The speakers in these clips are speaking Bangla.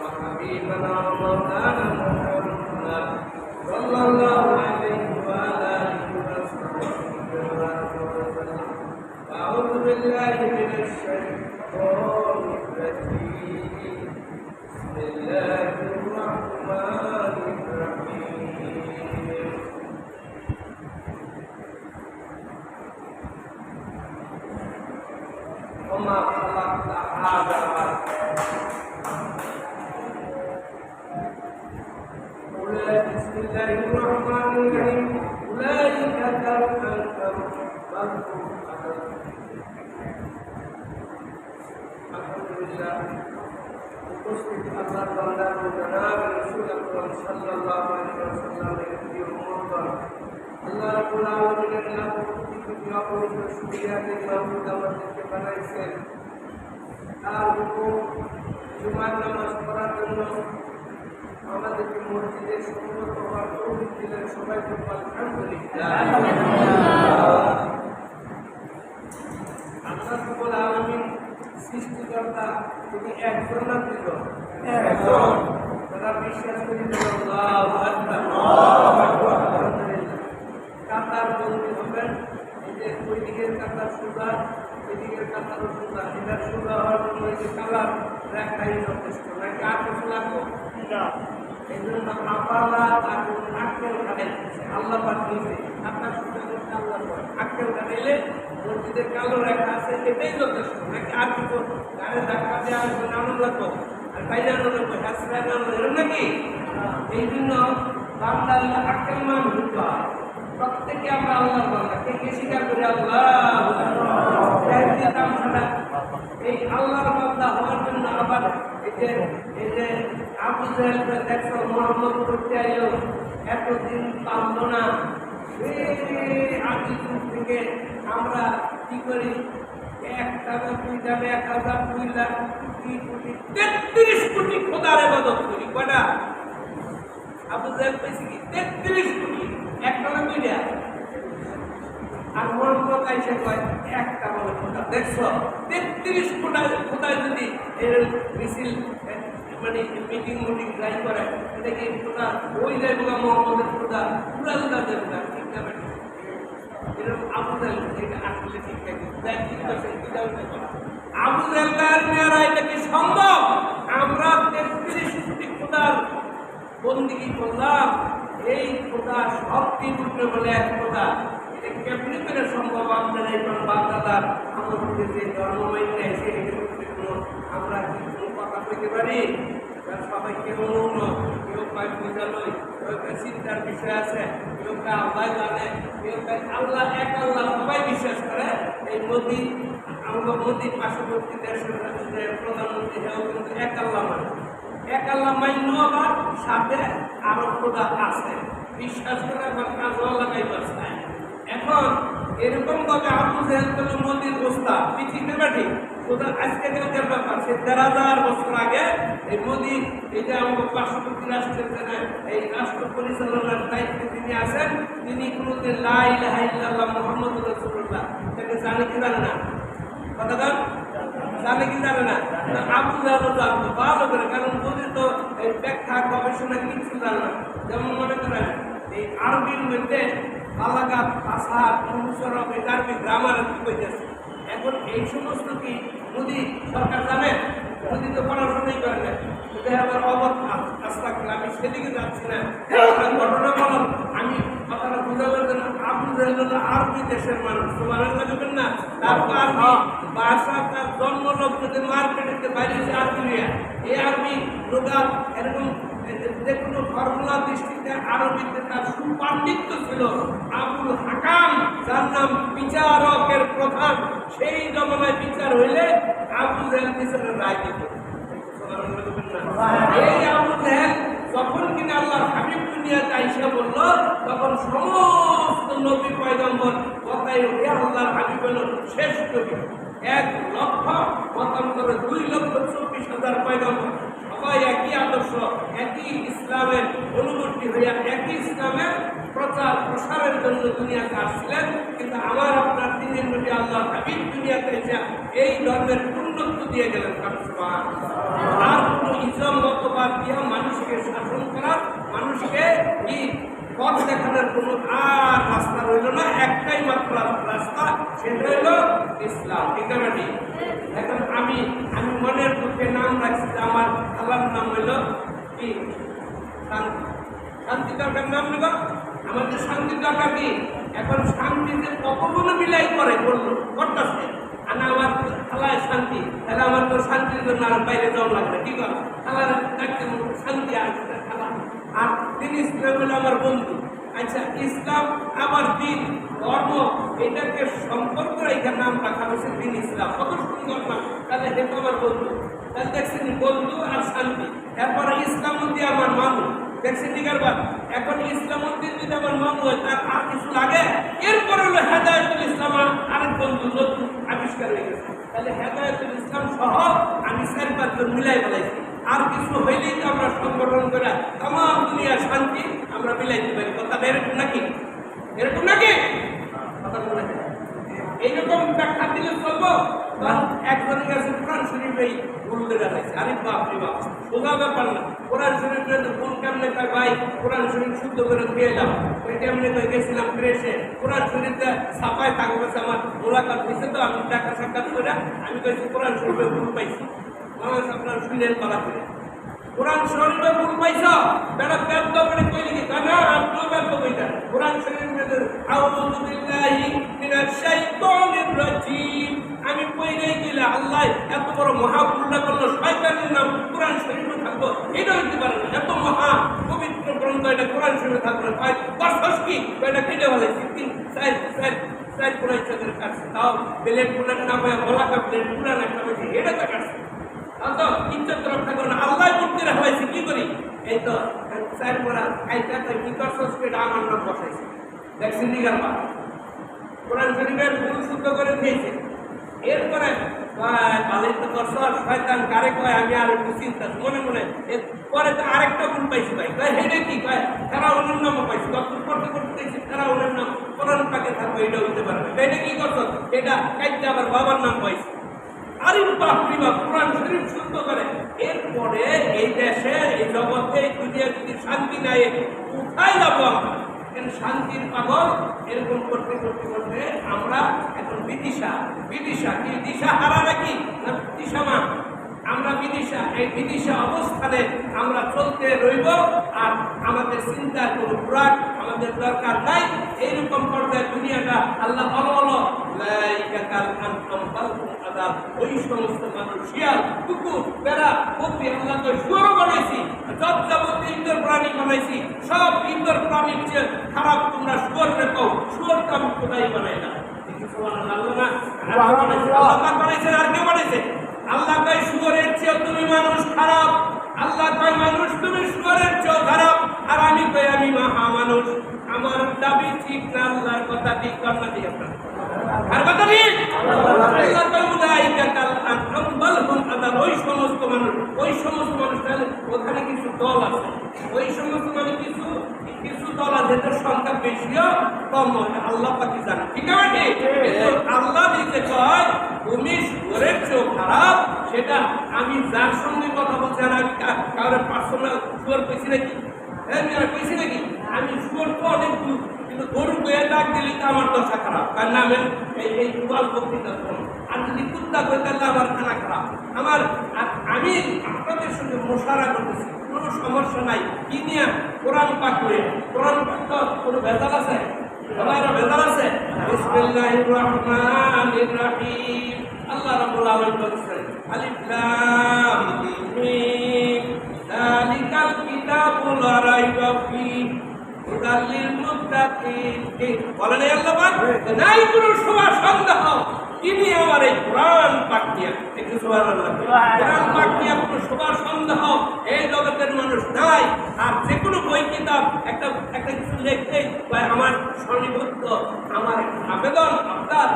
وحبيبنا ومولانا محمد صلى الله عليه وعلى آله وسلم. أعوذ بالله من الشيطان الرجيم. بسم الله الرحمن الرحيم. وما خلقت هذا بسم الله الرحمن الرحيم. أولئك كالأنعام بل هم أضل. আলহামদুলিল্লাহ, উপস্থিত আল্লাহর বান্দা ও জনাব রাসূল আকরাম সাল্লাল্লাহু আলাইহি ওয়াসাল্লামের প্রিয় উম্মতগণ, আল্লাহ রাব্বুল আলামিনের লাখ কোটি অপরিসীম শুকরিয়া যে মাহমুদ আমাদেরকে বানাইছেন। তার হুকুম জুমার নামাজ পড়ার জন্য আমাদেরকে মসজিদে সমবেত হওয়ার তৌফিক দিলেন। সবাই বলুন আলহামদুলিল্লাহ। আল্লাহ রাব্বুল আলামিন সৃষ্টিকর্তা, তিনি একজন না দুজন? একজন। তারা বিশ্বাস করি আল্লাহু আকবার। আলহামদুলিল্লাহ। কাতার বন্দী হবেন, এই যে ওই দিকের কাতার সুদা, ওই দিকের কাতার সুদা, এটা সুদা হওয়ার জন্য এই যে কালার দেখাই যথেষ্ট, নাকি আর কিছু লাগবে না? এই জন্য আপালা তার আক্কেল কাটাইতেছে, আল্লাহ পাক নিজে আপনার সুদা করতে আল্লাহ আক্কেল কাটাইলে মসজিদের কালো রেখা আছে, এটাই যথেষ্ট, নাকি আর কিছু গাড়ি ধাক্কা দেওয়া নাম লাগবো আর বাইরে লাগবো হাসপাতাল নাম এরকম নাকি? এই জন্য বান্দা আক্কেল মান ঢুকা প্রত্যেকে আমরা আল্লাহ বান্দা, কে কে স্বীকার করি আল্লাহ এই আল্লাহর বান্দা হওয়ার জন্য আবার এই যে আবু জাহেল দেখছো মোহাম্মদ করতে আইলো, এতদিন পারলো না। আদি যুগ থেকে আমরা কি করি, 1 টাকা 2 টাকা 1000 2 লাখ 2 কোটি 33 কোটি খোদার ইবাদত করি। কয়টা? আবু জাহেল পেয়েছে কি 33 কোটি, 1 টাকা 2 টাকা। আর মোহাম্মদ আইসা কয় 1 টাকা খোদা। দেখছো 33 কোটি খোদায় যদি এর মিছিল মানে মিটিং ট্রাই করে, এটা কি খোদা ওই যাইব না? মোহাম্মদের খোদা পুরা খোদা যাবে না, ঠিক না? এরকম আবু জাহেল এটা আসলে ঠিক থাকে, যাই ঠিক আছে এটা আবু জাহেল মেয়েরা, এটা কি সম্ভব? আমরা 33 কোটি খোদার বন্দিগি করলাম, এই খোদা সব দিন উঠবে বলে এক খোদা, এটা কেমনি করে সম্ভব? আপনার এই বান্দাদার আমাদের যে ধর্মমাইন নেই, সেই আমরা কি কোনো কথা বলতে পারি? সবাই কেউ অন্য, কেউ কয় বুঝালই, কেউ চিন্তার বিষয় আছে, কেউ আল্লাহ জানে, কেউ আল্লাহ এক আল্লাহ সবাই বিশ্বাস করে। এই মোদী, আমরা মোদীর পার্শ্ববর্তী দেশের প্রধানমন্ত্রী সেও কিন্তু এক আল্লাহ মানে, এক আল্লাহ মান্য, আবার সাথে আরো খোদা আছে বিশ্বাস করে, আবার কাজও লাগাইবার চায়। এখন এরকম ভাবে আবু জাহেল হলো মোদীর অবস্থা, পৃথিবীতে বাঠি খোদা আজকে কালকের ব্যাপার। সে 13,000 বছর আগে এই মোদী, এটা আমাদের পার্শ্ববর্তী রাষ্ট্রের এই রাষ্ট্র পরিচালনার দায়িত্বে তিনি আছেন। তিনি কোনোদিন লা ইলাহা ইল্লাল্লাহ মুহাম্মাদুর রাসূলুল্লাহ এটাকে জানে কি জানে না? কথা বল, জানে কি জানে না? আবু জাহেল জানতো ভালো করে, কারণ মোদী তো এই ব্যাখ্যা গবেষণা কিছু জানে না। যেমন মনে করেন এই আরবির মধ্যে আলাদা ভাষা অনুসরণ, এটা আরবি গ্রামার কি কইতেছে। এখন এই সমস্ত কি মোদী সরকার জানে? মোদী তো পড়াশোনাই করে না, আবার অবধ আস্থা করে। আমি সেদিকে যাচ্ছি না, ঘটনা বলার আমি কথাটা বোঝাবার জন্য। আবু জাহেল আরবি দেশের মানুষ, সুবহানাল্লাহ বলবেন না? তার আরবি ভাষা, তার জন্মলগ্নে মার্কেটে বাইরেছে আরবি। এই আরবি লোকাল এরকম যে কোনো ফর্মুলা দৃষ্টিতে আরবিতে তার সুপাণ্ডিত্য ছিল। আবুল হাকাম, যার নাম বিচারকের প্রধান, সেই জমানায় বিচার হইলে আবু জাহেল বিচারের রায় দিত। এই আবু জাহেল যখন কিনা আল্লাহর হাবিব দুনিয়াতে আইসা বলল, তখন সমস্ত নবী পয়গম্বর কথাই উঠে আল্লাহর হাবিব হল শ্রেষ্ঠ নবী। 1,00,000 পয়গম্বর সবাই একই আদর্শ, একই ইসলামের অনুবর্তী হইয়া একই ইসলামের প্রচার প্রসারের জন্য দুনিয়াতে আসছিলেন। কিন্তু আমার আপনার দিনের নবী আল্লাহ হাবিব দুনিয়াতে এসে এই ধর্মের পূর্ণত্ব দিয়ে গেলেন। আর কোনো ইসলাম মতবাদ মানুষকে কি পথ দেখানোর কোনো আর রাস্তা রইল না, একটাই মাত্র রাস্তা, সেটা হইল ইসলাম। ঠিক না ঠিক? এখন আমি মনের মুখে নাম রাখছি যে আমার আল্লাহর নাম হইল কি? শান্তি। শান্তি দরকার নাম নেব, আমাদের শান্তি দরকার কি? এখন শান্তিতে কতগুলো মিলাই করে বললো করতেছে, আর আমার খালায় শান্তি, তাহলে আমার তো শান্তির জন্য আর বাইরে যাওয়া লাগবে। ঠিক আছে, খালার ডাকতে শান্তি আসবে খালা। আর দিন ইসলাম হলো আমার বন্ধু। আচ্ছা, ইসলাম আমার দিন ধর্ম, এটাকে সম্পর্ক রেখে নাম রাখা হয়েছে দিন ইসলাম। কত সুন্দর নাম, তাহলে এটা আমার বন্ধু। তাহলে দেখছেন বন্ধু আর শান্তি। এরপরে ইসলাম মধ্যে আমার মামু, দেখছেন দিগারবার। এখন ইসলাম মধ্যে যদি আমার মামু হয়, তার আর কিছু লাগে? এরপরে হলো হেদায়েতুল ইসলাম, আরেক বন্ধু নতুন আবিষ্কার হয়ে গেছে। তাহলে হেদায়েতুল ইসলাম সহ আমি 4-5 জন মিলাই ফেলাইছি। আর কিছু হইলেই তো আমরা সংগঠন করে তাম দুনিয়ার শান্তি আমরা মিলাইতে পারি। কথা এরকম নাকি? এরকম নাকি? কথা বলে এইরকম ব্যাখ্যা দিলে চলবো? একজনের কাছে কোরআন শরীফেই ভুল করে রাখাইছে। আরে বাপ রে বাপ, সোজা ব্যাপার না। কোরআন শরীফের ভুল কেমনে কয় ভাই? কোরআন শরীফ শুদ্ধ করে দিয়ে এলাম। ওই কেমনে কয়ে গেছিলাম প্রেসে, কোরআন শরীফে ছাপায় কাগজ আমার মোলাকাত হয়েছে, তো আমি দেখা সাক্ষাৎ করে আমি কইছি কোরআন শরীফে ভুল পাইছি। আমার আপনার শুনলেন পালা করে কোরআন শরীফে ভুল পাইছ, বেটা ব্যর্থ করে কইলি কি? না, আপনিও ব্যর্থ কইটা। কোরআন শরীফের আউযু বিল্লাহি মিনাশ শাইতানির রাজিম আমি কইলেই গেলে আল্লাহ এত বড় মহা ভুলটা করলো, শয়তানের নাম কোরআন শরীফে থাকবো, এটা হইতে পারে না। এত মহা পবিত্র গ্রন্থ, এটা কোরআন শরীফে থাকবে না। ভাই বর্ষস কি এটা কেটে ফেলেছি। 4 কোরআন শরীফের কাছে তাও প্লেট কোরআন না হয় বলাকা প্লেট কোরআন একটা হয়েছে, এটা তো কাছে তো ইজ্জত রক্ষা করে না। আল্লাহ করতে রাখলাইছি, কি করি? এই তো 4 কোরআন আইটা তো কি করছস, এটা আমার নাম বসাইছে। দেখছেন দিগারবা, কোরআন শরীফের ভুল শুদ্ধ করে দিয়েছে। এরপরে ভালোই তো করছ, শয়তান কারে কয় আমি আর একটু চিন্তা মনে মনে। পরে তো আরেকটা ভুল পাইছি ভাই, তাই হেঁটে কি কয় তারা অন্যের নামও পাইছি। দপ্তর করতে করতে দেখছি তারা অন্যের নাম কোরআন পাকে থাকবে, এটা হইতে পারবে। এটা কি করছ? এটা কাইতে আবার বাবার নাম পাইছি। আরে বাপরি বাপ, কোরআন শরীফ শুদ্ধ করে। এরপরে এই দেশে, এই জগতে, এই দুনিয়া যদি শান্তি নাই, কোথায় যাবো আমরা? শান্তির পাগল এরকম করতে করতে করতে আমরা এখন বিদিশা কি দিশা হারা নাকি না দিশামা? আমরা বিদিশা, এই বিদিশা অবস্থানে আমরা চলতে রইব। আর আমাদের চিন্তার কোনো পুরাক আমাদের দরকার নাই। এইরকম পর্যায়ে দুনিয়াটা আল্লাহ ওই সমস্ত মানুষ শিয়াল, কুকুর, বেড়া, বকরি, আল্লাহ তো শুয়োরও বানাইছি, যাবতীয় ইন্দোর প্রাণী বানাইছি। সব ইন্দোর প্রাণীর চেয়ে খারাপ তোমরা শুয়োর রেখো। শুয়োরটা আমি কোথায় বানাই না? আল্লাহ বানাইছেন আর কে বানাইছে? আল্লাহ কয় শুয়োরের চেয়েও তুমি মানুষ খারাপ। আল্লাহ কয় মানুষ তুমি শুয়োরের চেয়েও খারাপ। আর আমি কই আমি মহা মানুষ। আমার দাবি ঠিক না, আল্লাহর কথা ঠিক না ঠিক আপনার আর কথা ঠিক? আল্লাহ কয় উলাইকা কাল আনআম বাল হুম আযাল। ওই সমস্ত মানুষ তাহলে ওখানে কিছু দল আছে, ওই সমস্ত মানে কিছু দল আছে, এদের সংখ্যা বেশিও কম আল্লাহ পাকি জানে। ঠিক আছে, আল্লাহ নিজে কয় তুমি শুয়োরের চেয়েও খারাপ। সেটা আমি যার সঙ্গে কথা বলছি, আর আমি কারোর পার্সোনাল শুয়োর পেয়েছি নাকি? পেয়েছি নাকি? আমি শুয়োর তো অনেক দূর, কিন্তু গরু বইয়ে ডাক দিলে তো আমার দশা খারাপ। তার নামে এই দুয়াল বক্তৃতা করুন। আর যদি কুত্তা বই তাহলে আমার খানা খারাপ। আমি আপনাদের সঙ্গে মোশারা করতেছি, কোনো সমস্যা নাই। কি নিয়ে? কোরআন পাক করে। কোরআন পাক তো কোনো ভেজাল আছে? সবাইরা ভেজাল আছে? বিসমিল্লাহির রহমানির রহিম। আল্লাহ রাব্বুল আলামিন বলেছেন আলিফ লাম মিম যালিকাল কিতাবু লা রাইবা ফীহি হুদাল লিল মুত্তাকিন। বলেন আল্লাহ পাক নাই কোনো সন্দেহ তিনি আমার এই কোরআন পাক নিয়ে, একটু সুবহানাল্লাহ, কোরআন পাক নিয়ে কোনো সন্দেহ এই জগতের মানুষ নাই। আর যে কোনো বই কিতাব একটা কিছু লিখতে আমার স্বনিবদ্ধ, আমার আবেদন আপনার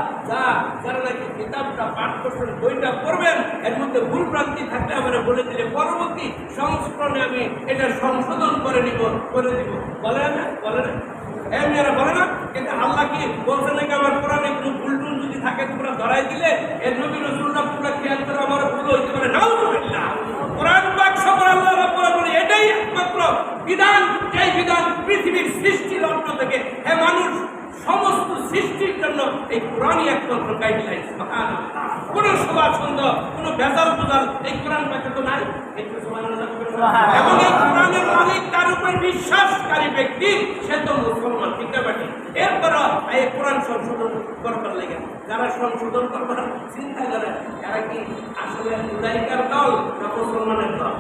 যারা নাকি কিতাবটা পাঠ করছেন, বইটা পড়বেন, এর মধ্যে ভুল ভ্রান্তি থাকলে আমরা বলে দিলে পরবর্তী সংস্করণে আমি এটা সংশোধন করে দিব। বলে না এমনিরা বলে না? কিন্তু আল্লাহ কি বলছে নাকি আমার কোরআনে একটু ভুল টুল যদি থাকে তোমরা ধরাই দিলে এর নবী রাসূলুল্লাহ পুরো খেয়াল করে আমার ভুল হইতে পারে। নাউযুবিল্লাহ। কোরআন পাক সবার আল্লাহ রাব্বুল আলামিন এটাই একমাত্র বিধান এই কোরআনই একমাত্র গাইডলাইন। কোন সভা ছন্দ, কোন ভেজাল বুজাল এই কোরআন পাকে তো নাই। এবং এই কোরআনের মালিক তার উপর বিশ্বাসকারী ব্যক্তি সে তো মুসলমান, ঠিক না বাকি? এরপর এই কোরআন সংশোধন করবার লেগে যারা সংশোধন করবার চিন্তা করে এরা কি আসলে মুজাহিদের দল না মুসলমানের দল?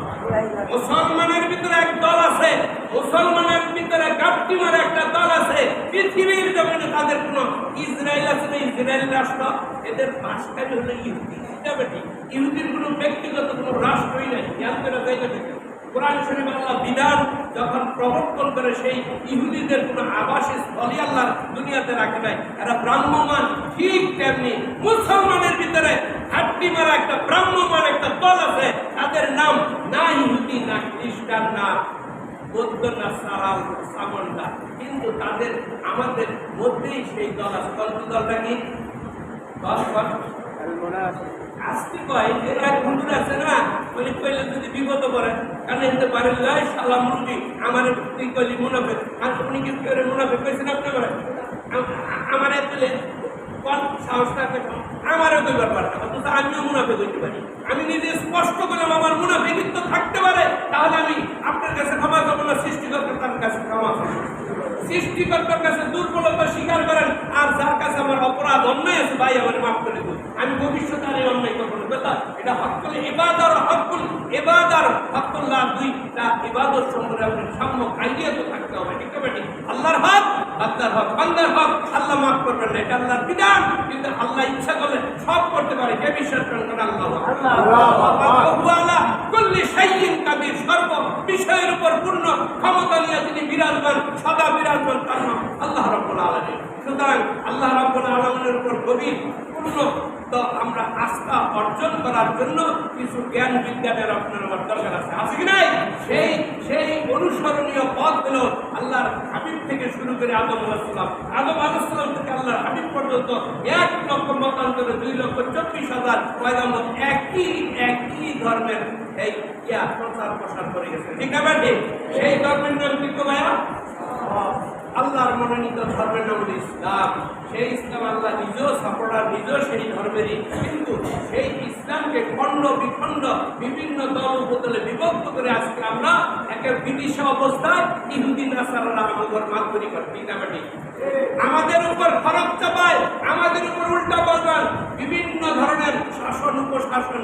মুসলমানের ভিতরে এক দল আছে, মুসলমানের ভিতরে গাপটিমার একটা দল আছে। পৃথিবীর জমিনে তাদের কোন ইসরায়েল আছে না, ইসরায়েল রাষ্ট্র, এদের মাঝখানে হলো ইহুদি। ইহুদির কোনো ব্যক্তিগত কোনো রাষ্ট্রই নাই। জ্ঞান করে যাইতে থাকে কোরআন শরীফ আল্লাহ বিধান যখন প্রবর্তন করে সেই ইহুদিদের কোনো আবাসী স্থলই আল্লাহ দুনিয়াতে রাখে নাই। এরা ব্রাহ্মমান। ঠিক তেমনি মুসলমানের ভিতরে হাড্ডি মারা একটা ব্রাহ্মমান একটা দল আছে। তাদের নাম না ইহুদি, না খ্রিস্টান, না বৌদ্ধ, না সারাল, সামন্ডা, কিন্তু তাদের আমাদের মধ্যেই সেই দল আছে। দলটা কি? আজকে কয় এরা হুজুর আছে না, বলে কইলে যদি বিপদ পড়ে কারণ এতে পারে সালাম মুরগি আমার তুই কইলি মুনাফেক, আর উনি কি করে মুনাফেক কইছেন আপনি করে আমার এতে কোন সাহস থাকে আমারও কইবার পারবে, অথচ আমিও মুনাফেক হইতে পারি। আমি নিজে স্পষ্ট করলাম আমার মুনাফিকিত্ব থাকতে পারে, তাহলে আমি আপনার কাছে ক্ষমা করবো না, সৃষ্টিকর্তার কাছে ক্ষমা করবো। সৃষ্টিকর্তার কাছে দুর্বলতা স্বীকার করেন, আর যার কাছে আমার অপরাধ অন্যায় আছে ভাই আমার মাফ করে দিন। আমি ভবিষ্যতে আর এই অন্যায় করবো না। বেটা এটা হকুল ইবাদার হকুল্লাহ, দুইটা ইবাদত সম্পর্কে আপনার সাম্য আইডিয়া তো থাকতে হবে, ঠিক আছে? আল্লাহর হক, বান্দার হক, বান্দার হক আল্লাহ মাফ করবেন না, এটা আল্লাহর বিধান। কিন্তু আল্লাহ ইচ্ছা করলে সব করতে পারে। কে বিশ্বাস করেন? আল্লাহ কুল্লি শাইইন কাবীর, সর্ব বিষয়ের উপর পূর্ণ ক্ষমতা নিয়ে তিনি বিরাজমান, সদা বিরাজমান তার নাম আল্লাহ রাব্বুল আলামিন। সুতরাং আল্লাহ রাব্বুল আলামিনের উপর গভীর পূর্ণ তো আমরা আস্থা অর্জন করার জন্য কিছু জ্ঞান বিজ্ঞানের আপনার আমার দরকার আছে, আছে কি নাই? সেই অনুসরণীয় পথ হলো আল্লাহর হাবিব থেকে শুরু করে আদম আলাইহিস সালাম থেকে আল্লাহর হাবিব পর্যন্ত 1 লক্ষ মতান্তরে 2,24,000 পয়গম্বর একই ধর্মের এই প্রচার করে গেছে, ঠিক আছে? সেই ধর্মের নাম কি তো ভাইয়া? আল্লাহর মনোনীত ধর্মের নাম হল ইসলাম। সেই ইসলাম আল্লাহ নিজেও সাপোর্টার, নিজেও সেই ধর্মেরই। কিন্তু সেই ইসলামকে খণ্ড বিখণ্ড বিভিন্ন দল উপদলে বিভক্ত করে আজকে আমরা একটা বিদিশা অবস্থায় ইহুদি নাসারারা আমাদের মাতবরি করে, ঠিক আছে? আমাদের উপর খরচ চাপায়, আমাদের উপর উল্টা বলবান, বিভিন্ন ধরনের শাসন উপশাসন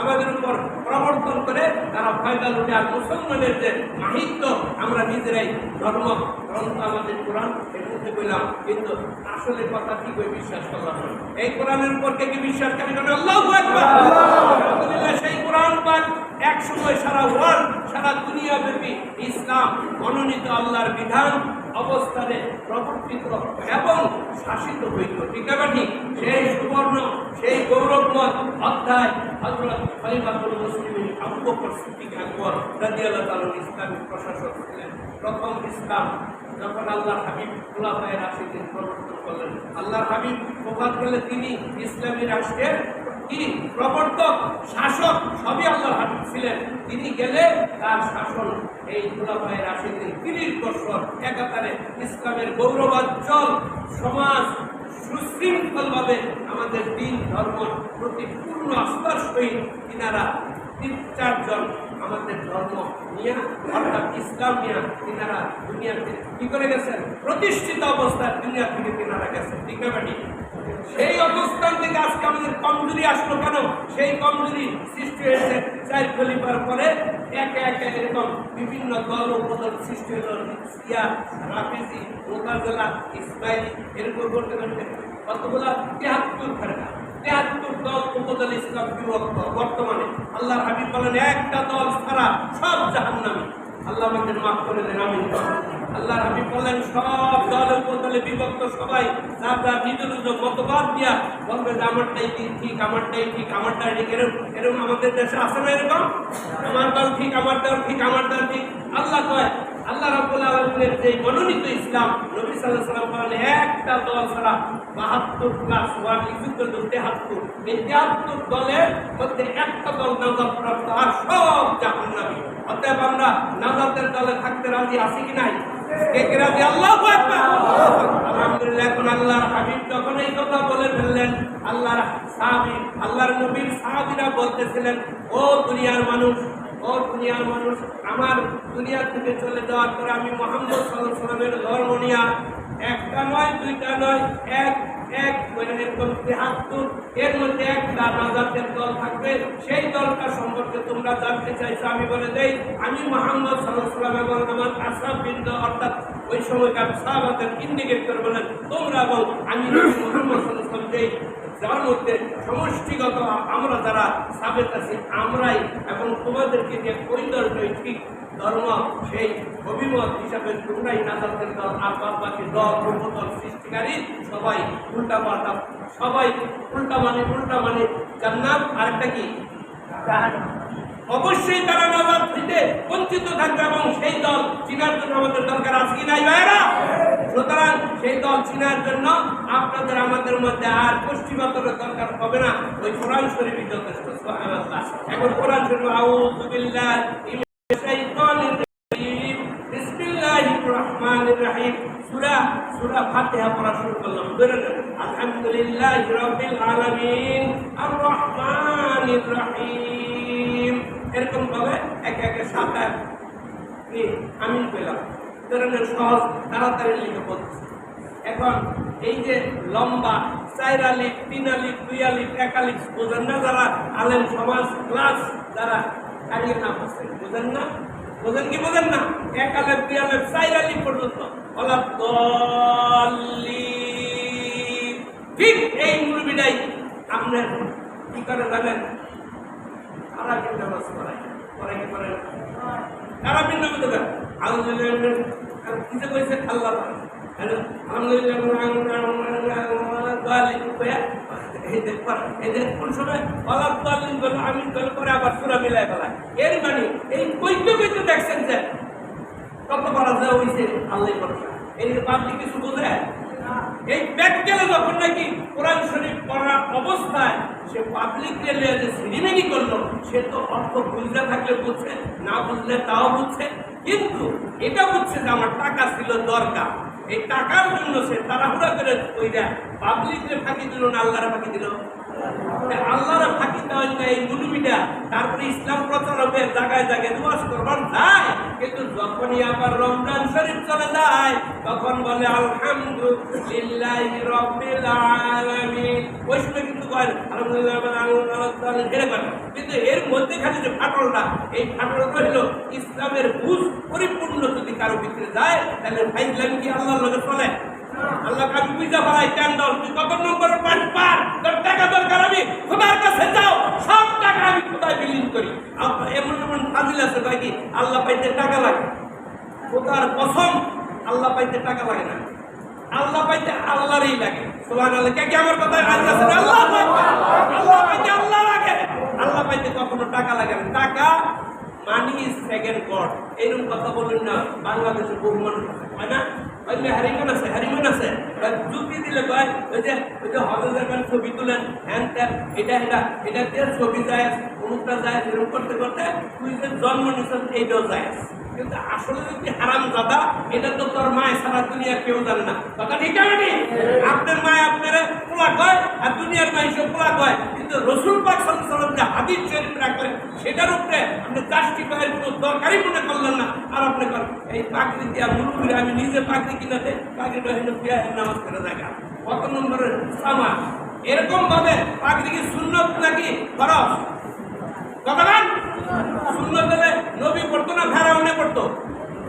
আমাদের উপর প্রবর্তন করে তারা ফায়দা লুটে। আর মুসলমানের যে মাহিত্য আমরা নিজেরাই ধর্ম গ্রন্থ আমাদের কোরআন এর মধ্যে বললাম, কিন্তু আসলে কথা কি করে বিশ্বাস করলাম? এই কোরআনের উপর কে কি বিশ্বাস করি? আল্লাহু আকবার। আলহামদুলিল্লাহ, সেই কোরআন পাক এক সময় সারা ওয়ার্ল্ড, সারা দুনিয়া ব্যাপী ইসলাম মনোনীত আল্লাহর বিধান অবস্থানে প্রবর্তিত এবং শাসিত হইত, ঠিক আছে? সেই সুবর্ণ, সেই গৌরবময় অধ্যায় হযরত খলিফাতুল মুসলিমিন আবু বকর সিদ্দিক আকবর রাদিয়াল্লাহু তাআলা ইসলামিক প্রশাসক ছিলেন। প্রথম ইসলাম যখন আল্লাহর হাবিব খুলাফায়ে রাশিদিন প্রবর্তন করলেন, আল্লাহর হাবিব ওফাত হলে তিনি ইসলামী রাষ্ট্রের কি প্রবর্তক, শাসক, সবই আল্লাহর হাবিব ছিলেন। তিনি গেলে তার শাসন এই খুলাফায়ে রাশিদিন 30 বছর একাধারে ইসলামের গৌরবোজ্জ্বল সমাজ সুশৃঙ্খলভাবে আমাদের দিন ধর্ম প্রতি পূর্ণ আস্থার সহিত তিনারা 3-4 জন আমাদের ধর্ম নিয়ে অর্থাৎ ইসলাম নিয়ে তিনারা দুনিয়াতে কি করে গেছেন? প্রতিষ্ঠিত অবস্থায় দুনিয়া থেকে তিনারা গেছেন, ঠিক আছে? সেই অবস্থান থেকে আজকে আমাদের কমজোরি আসলো কেন? সেই কমজোরি সৃষ্টি হয়েছে 4 খলিফার পরে একে একে এরকম বিভিন্ন দল উপদল সৃষ্টি হল। শিয়া, রাফিজি, মুতাজিলা, ইসমাইলি, এরকম করতে করতে কতগুলা 73 ফেরকা, 73 দল উপদল ইসলাম বিভক্ত। বর্তমানে আল্লাহর হাবিব বলেন একটা দল ছাড়া সব জাহান্নামী। আল্লাহ আমাদের মাফ করে দেন, আমিন। আল্লাহর হাবিব বলেন সব দল উপদলে বিভক্ত, সবাই যার যার নিজ নিজ মতবাদ দিয়া বলবে যে আমারটাই ঠিক, আমারটাই ঠিক, আমারটাই ঠিক। এরকম আমাদের দেশে আছে না এরকম? আমার দল ঠিক, আমার দল ঠিক, আমার দল ঠিক। আল্লাহ কয়, আল্লাহ রাব্বুল আলামিনের যে মনোনীত ইসলাম, নবী সাল্লাল্লাহু আলাইহি ওয়াসাল্লাম বলেন একটা দল ছাড়া 72 প্লাস 1 ইকুয়াল টু 73। এই 73 দলের মধ্যে একটা দল নাজাতপ্রাপ্ত, আর সব জাহান্নামী। অতএব আমরা নাজাতের দলে থাকতে রাজি আছি কি নাই? কে কে রাজি? আল্লাহু আকবার। আলহামদুলিল্লাহ। এখন আল্লাহর হাবিব যখন এই কথা বলে ফেললেন, আল্লাহর সাহাবী, আল্লাহর নবীর সাহাবীরা বলতেছিলেন, ও দুনিয়ার মানুষ, ও দুনিয়ার মানুষ, আমার দুনিয়া থেকে চলে যাওয়ার পরে আমি মুহাম্মদ সাল্লাল্লাহু আলাইহি ওয়াসাল্লামের ধর্ম নিয়া একটা নয়, দুইটা নয়, এক এরকম ৭৩, এর মধ্যে একটা নাজাতের দল থাকবে। সেই দলটা সম্পর্কে তোমরা জানতে চাইছো, আমি বলে দেই, আমি মুহাম্মদ সাল্লাল্লাহু আলাইহি ওয়াসাল্লাম এবং আমার আসহাববৃন্দ, অর্থাৎ ওই সময়কার সাহাবাদের ইন্ডিকেট করে বলেন, তোমরা এবং আমি মুহাম্মদ সাল্লাল্লাহু আলাইহি ওয়াসাল্লাম যেই যার মধ্যে সমষ্টিগত আমরা যারা সাবেত আছি আমরাই, এবং তোমাদেরকে যে পরিদর্শন ঠিক ধর্ম সেই অভিমত হিসাবে তোমরাই নাজাতের দল, আর বাকি দল প্রবর্তন সৃষ্টিকারী সবাই উল্টা পাল্টা, সবাই উল্টা মানে জান্নাত, আরেকটা কি অবশ্যই তারা নাজাত থেকে বঞ্চিত থাকবে, এবং সেই দল চিনার জন্য আমাদের দরকার আছে কি নাই ভাইরা? সুতরাং সেই দল চিনার জন্য আপনাদের আমাদের মধ্যে আর পশ্চিমাতরের দরকার হবে না, ওই কোরআন শরীফই যথেষ্ট। সুবহানাল্লাহ। এখন কোরআন শরীফ, আউযু বিল্লাহি মিনাশ শাইতানির রাজিম, বিসমিল্লাহির রহমানির রহিম, সূরা ফাতিহা পড়া শুরু করলাম। আলহামদুলিল্লাহি রাব্বিল আলামিন, আর রহমানির রহিম, এরকম ভাবে এক এক সাথে আমিন পেলাম। ধরনের সহজ, তাড়াতাড়ি লিখে পড়তেছে। এখন এই যে লম্বা 4 আলিফ, 3 আলিফ, 2 আলিফ, 1 আলিফ বোঝেন না যারা আলেম সমাজ ক্লাস যারা কারিয়ে না বসেন, বোঝেন না? বোঝেন কি বোঝেন না? 1 আলিফ, 2 আলিফ, 4 আলিফ পর্যন্ত ওয়ালা দাল্লিন। ঠিক এই মুরবিটাই আপনার কি করে জানেন? তারা কিন্তু নামাজ পড়ায়, পড়াই কি করেন? তারা কিন্তু নামাজ পড়ায়। আলহামদুলিল্লাহ কিছু কইছে আল্লাহ, আলহামদুলিল্লাহ কোন সময় আমি করে আবার সুরা মিলাই ফেলা। এর মানে এই কইতে কইতে দেখছেন যে কত পারা যায় হয়েছে আল্লাহ ভরসা। এই পাবলিক কিছু বোঝে? এই প্র্যাকটিক্যালে যখন নাকি কোরআন শরীফ পড়ার অবস্থায় সে পাবলিক রেলে যে সিনেমেনি করলো, সে তো অর্থ বুঝতে থাকলে বুঝছে, না বুঝলে তাও বুঝছে, কিন্তু এটা বুঝছে যে আমার টাকা ছিল দরকার, এই টাকার জন্য সে তাড়াহুড়া করে ওইটা পাবলিকরে ফাঁকি দিল না আল্লাহরে ফাঁকি দিল? আল্লাহরে ফাঁকি দেওয়া যায় এই মুলুমিটা। তারপরে ইসলাম প্রচার হবে, জায়গায় জায়গায় ওয়াজ করবার যায়, কিন্তু যখনই আবার রমজান শরীফ চলে যায় তখন বলে আলহামদুলিল্লাহি রাব্বিল আলামিন। ওই সময় কিন্তু বলে আলহামদুলিল্লাহ, কিন্তু এর মধ্যে খালি যে ফাটলটা, এই ফাটলটা হলো ইসলামের বুঝ পরিপূর্ণ যদি কারো ভিতরে যায়, তাহলে ফাইজলাম কি আল্লাহর লগে চলে? আল্লাহ আমি বুঝতে পারাই কেন দল, তুই কত নম্বরের পাঁচ পার, তোর টাকা দরকার, আমি খোদার কাছে যাও, সব টাকা আমি খোদায় বিলীন করি। এমন এমন ফাজিল আছে ভাই কি আল্লাহ পাইতে টাকা লাগে? খোদার কসম, আল্লাহ পাইতে টাকা লাগে না, আল্লাহ পাইতে আল্লাহরই লাগে। সুবহানাল্লাহ। কে কে আমার কথা রাজি আছেন? আল্লাহ পাইতে আল্লাহ লাগে, আল্লাহ পাইতে কখনো টাকা লাগে না। টাকা মানি ইজ সেকেন্ড গড, এইরকম কথা বলুন না। বাংলাদেশে বহু মানুষ হয় না, হারিমান আছে, যুক্তি দিলে কয় ওই যে হজে যাবেন, ছবি তুলেন, হ্যান ত্যান, এটা দিয়ে ছবি যায়, অমুকটা যায়, এরকম করতে করতে তুই যে জন্ম নিচ্ছেন এইটাও যায়। কিন্তু আসলে যদি হারাম দাদা, এটা তো তোর মায় সারা দুনিয়ার কেউ জানে না। কথা ঠিক আছে? আপনার মায় আপনারা পোলা কয়, আর দুনিয়ার মায় সে পোলা কয়, কিন্তু রসুল পাক সাল্লাল্লাহু আলাইহি ওয়াসাল্লাম যে হাদিস শরীফ রাখলেন সেটার উপরে আপনি জাস্টিফাইয়ের কোনো দরকারই মনে করলেন না। আর আপনি এই পাগড়ি দিয়া মুরুবিরে, আমি নিজে পাগড়ি কিনাতে পাগড়িটা হইল বিয়া নামাজ করে জায়গা কত নম্বরের সামা। এরকম ভাবে পাগড়ি কি সুন্নত নাকি ফরজ? কতক্ষণ সুন্নত হলে নবী পড়তো না ফেরাউনে পড়তো?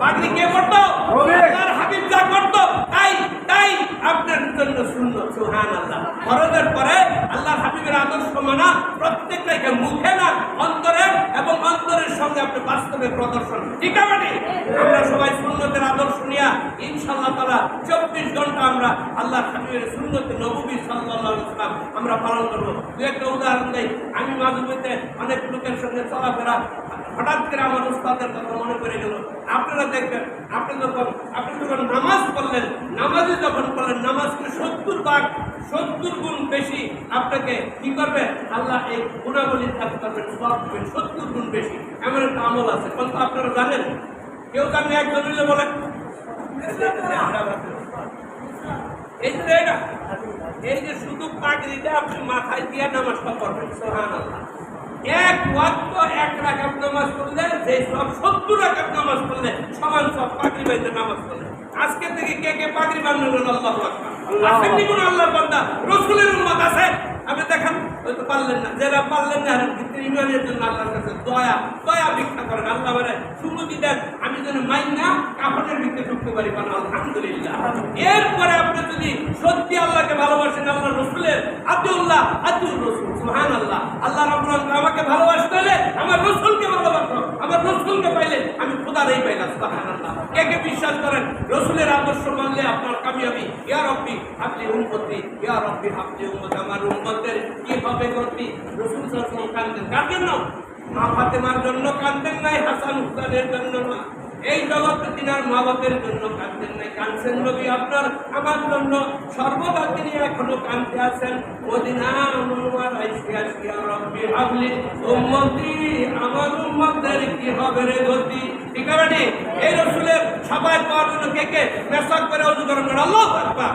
পাগড়ি কে পড়তো? তার হাবিব যা করতো তাই আপনার জন্য সুন্নত। সুবহানাল্লাহ। ফরজের পরে আল্লাহর হাবিবের আদর্শ মানা প্রত্যেকটাকে মুখে না, অন্তরে, এবং অন্তরের সঙ্গে আপনি বাস্তবে প্রদর্শন। ঠিক আছে? আমরা সবাই সুন্নতের আদর্শ নিয়ে ইনশাআল্লাহ তাআলা 24 ঘন্টা আমরা আল্লাহর হাবিবের সুন্নতে নববী সাল্লাল্লাহু আলাইহি ওয়াসাল্লাম আমরা পালন করব। দু একটা উদাহরণ দেই। আমি মাঝে অনেক লোকের সঙ্গে চলাফেরা, হঠাৎ করে আমার উস্তাদের কথা মনে পড়ে গেল। আপনারা দেখবেন, আপনি যখন নামাজ পড়লেন, নামাজে যখন পড়লেন, নামাজকে 70 গুণ বেশি আপনাকে কি করবে? আল্লাহ এই গুণাবলী কাজ করবেন, সব 70 গুণ বেশি। এমন একটা আমল আছে, কিন্তু আপনারা জানেন কেউ জানলে একজন হইলে বলেন এই যে শুধু পাগড়িটা আপনি মাথায় দিয়ে নামাজটা করবেন সুবহানাল্লাহ। এক ওয়াক্ত এক রাকাত নামাজ পড়লে যে সব 70 রাকাত নামাজ পড়লে সমান সব পাগড়ি বাইতে নামাজ পড়লে। আজকে থেকে কে কে পাগড়ি বাঁধলেন? আল্লাহু আকবার। আসেননি কোন আল্লাহর বান্দা রাসূলের উম্মত আছে? আপনি দেখেন হয়তো পারলেন না, যারা পারলেন না ভিতরে ইমানের জন্য আল্লাহর কাছে দয়া দয়া ভিক্ষা করেন। আল্লাহ বলে সুমতি দেন আমি যেন মাইন না কাফনের ভিতরে ঢুকতে পারি। আলহামদুলিল্লাহ। এরপরে আপনি যদি সত্যি আল্লাহকে ভালোবাসেন, আল্লাহ রসুলের আতিউল্লাহ আতিউর রসুল সুবহানাল্লাহ। আল্লাহ রাব্বুল আলামিন আমাকে ভালোবাসতে হলে আমার রসুলকে ভালোবাসো, আমার রসুলকে পাইলে আমি খোদারই পাইলাম সুবহানাল্লাহ। কে কে বিশ্বাস করেন রসুলের আদর্শ মানলে আপনার কামিয়াবি? ইয়া রব্বি হাবলি উম্মতি, ইয়া রব্বি হাবলি উম্মত। আমার উম্মতের কি হবে গতি? রসুল সাল্লাল্লাহু আলাইহি ওয়াসাল্লাম কাঁদতেন কার জন্য? মা ফাতেমার জন্য কাঁদতেন নাই, হাসান হুসাইনের জন্য না, এই জগতে তিনার মা বাপের জন্য কাঁদতেন নাই, কাঁদছেন নবী আপনার আমার জন্য। সর্বদা তিনি এখনো কাঁদতে আছেন। মদিনা মুনওয়ার আইসি ইয়া রব্বি হাবলি উম্মতি, আমার উম্মতের কি হবে রে গতি? ঠিক আছে? এই রসুলের সবাই পাওয়ার জন্য কে কে মেসাক করে ওযু করেন? আল্লাহু আকবার।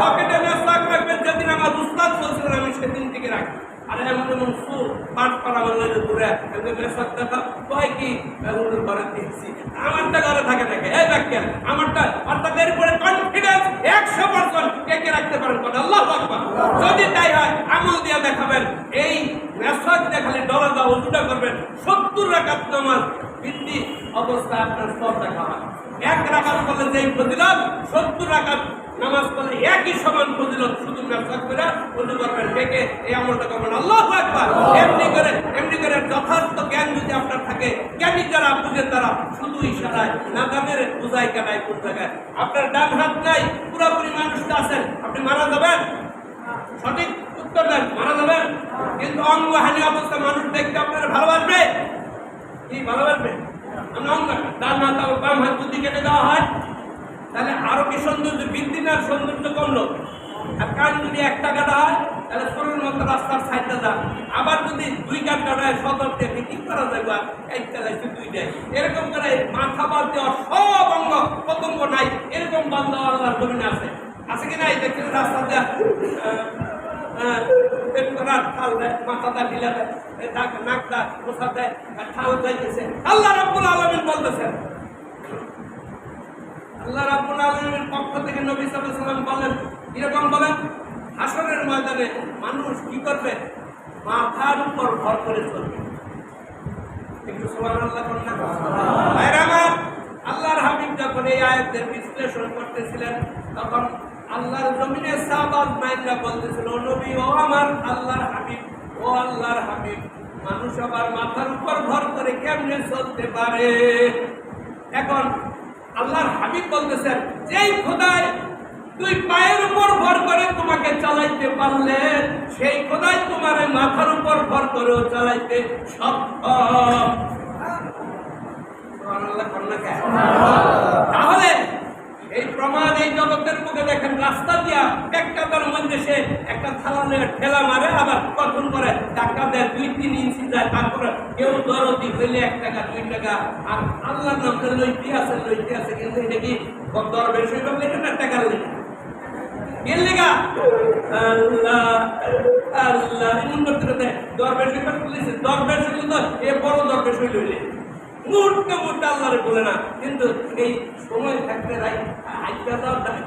পকেটে মেসাক রাখবেন। যেদিন আমার উস্তাদ বলছিলেন আমি সেদিন থেকে রাখি। আরে এমন এমন সুর পাঠ করা বললে দূরে মেসাক দেখা কয় কি ওদের ঘরে দেখছি, আমারটা ঘরে থাকে থাকে এই ব্যাখ্যা আমারটা অর্থাৎ এরপরে কনফিডেন্স 100% কে কে রাখতে পারেন? আল্লাহু আকবার। যদি তাই হয় আমল দিয়ে দেখাবেন। এই মেসাক দেখালে ডলা দাও ওযুটা করবেন। 70 রাকাত নামাজ বৃদ্ধি অবস্থায় আপনার সব দেখা হয়। এক রাকাত করলে যেই ফজিলত 70 রাকাত নামাজ পড়লে একই সমান ফজিলত। শুধু মেসাক করে ওযু করবেন, ডেকে এই আমলটা করবেন। আল্লাহু আকবার। এমনি করে যথার্থ জ্ঞান যদি আপনার থাকে, জ্ঞানী যারা বুঝে তারা শুধু ইশারায় না জানের বুঝাই কাটায় কোন জায়গায়। আপনার ডান হাত নাই, পুরোপুরি মানুষটা আছেন, আপনি মারা যাবেন? সঠিক উত্তর দেন, মারা যাবেন? কিন্তু অঙ্গহানি অবস্থা মানুষ দেখতে আপনার ভালোবাসবে কি? ভালোবাসবে? আমরা অঙ্গ ডান হাত আর বাম হাত যদি কেটে দেওয়া হয় তাহলে আরো কি সৌন্দর্য বৃদ্ধি না সৌন্দর্য কমলো? আর কান যদি একটা কাটা হয় তাহলে শরীরের মতো রাস্তার সাইডটা যান। আবার যদি 2 কান কাটা হয় সতর্কে কি করা যাবে? একটা লাগছে 2টাই। এরকম করে মাথা বাদ দেওয়া সব অঙ্গ প্রত্যঙ্গ নাই, এরকম বান্ধব আল্লাহর জমিনে আছে। আছে কি নাই? দেখছেন রাস্তা দেয় ঠাল দেয়, মাথাটা ঢিলা দেয়, নাকটা পোষা দেয়, ঠাল যাইতেছে। আল্লাহ রাব্বুল আলামিন বলতেছেন, আল্লাহ রাব্বুল আলামিনের পক্ষ থেকে নবী সাল্লাল্লাহু আলাইহি ওয়াসাল্লাম বলেন, এরকম বলেন হাসরের ময়দানে মানুষ কি করবে? মাথার উপর ভর করে চলবে। একটু সুবহানাল্লাহ বলেন না? ভাইরা আমার, আল্লাহর হাবিব যখন এই আয়াতের বিশ্লেষণ করতেছিলেন তখন আল্লাহর জমিনে সাহাবাত মাইনরা বলতেছিল, ও নবী, ও আমার আল্লাহর হাবিব, ও আল্লাহর হাবিব, মানুষ আবার মাথার উপর ভর করে কেমনে চলতে পারে? এখন আল্লাহর হাবিব বলতেছেন, যেই খোদায় তুই পায়ের উপর ভর করে তোমাকে চালাইতে পারলে সেই খোদাই তোমার মাথার উপর ভর করেও চালাইতে সক্ষম। তাহলে এই প্রমাণ এই জগতের মুখে দেখেন, রাস্তা দিয়া একটা তার মধ্যে সে একটা ঠেলা মারে, আবার কখন করে টাকা দেয় 2-3 ইঞ্চি যায়, তারপরে কেউ দরদি হইলে 1 টাকা 2 টাকা। আর আল্লাহর নামে লইতে আছে কিন্তু এটা কি দর বেশি করলে না টাকা লেগে গেলেগা আল্লাহ আল্লাহ এমন করতে করতে দর বেশি করে পুলিশ দর বেশি তো এ বড় দর বেশি লইলে মুহূর্তে আল্লাহরে বলে না। কিন্তু এই সময় থাকতে রাই